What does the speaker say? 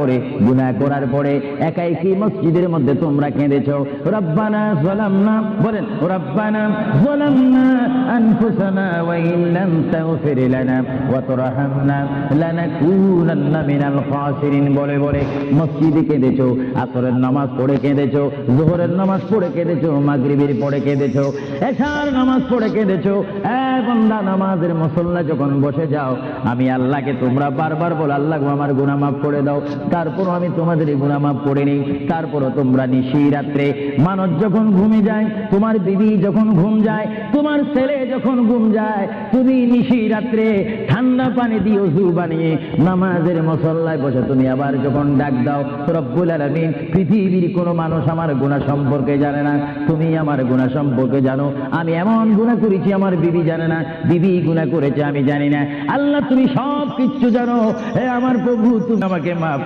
পরে গুনাহ করার পরে একা একই মসজিদের মধ্যে তোমরা কেঁদেছো, রব্বানা যালামনা, বলেন রব্বানা যালামনা আনফুসানা ওয়া ইন লাম তাগফির লানা ওয়া তারহামনা লানাকুনান্না মিনাল খাসিরিন বলে বলে মসজিদে কেঁদেছো, আসরের নামাজ পড়ে কেঁদেছো, যোহরের নামাজ পড়ে কেঁদেছো, মাগরিবের পড়ে কেঁদেছো, এশার নামাজ পড়ে কেঁদেছো। বান্দা, নামাজের মুসল্লা যখন বসে যাও, আমি আল্লাহকে তোমরা বারবার বলো, আল্লাহ গো আমার গুনাহ মাফ করে দাও। তারপরও আমি তোমাদের গুনাহ মাফ করে নেই। তারপরও তোমরা নিশি রাত্রে, মানুষ যখন ঘুমে যায়, তোমার বিবি যখন ঘুম যায়, তোমার ছেলে যখন ঘুম যায়, তুমি নিশি রাত্রে ঠান্ডা পানি দিয়ে ওযু বানিয়ে নামাজের মুসল্লায় বসে তুমি আবার যখন ডাক দাও, রব্বুল আলামিন, পৃথিবীর কোনো মানুষ আমার গুনাহ সম্পর্কে জানে না, তুমি আমার গুনাহ সম্পর্কে জানো। আমি এমন গুনাহ করেছি আমার বিবি জানে না, বিবি গুনাহ করেছে আমি জানি না। আল্লাহ তুমি সব কিছু জানো। হে আমার প্রভু, তুমি আমাকে মাফ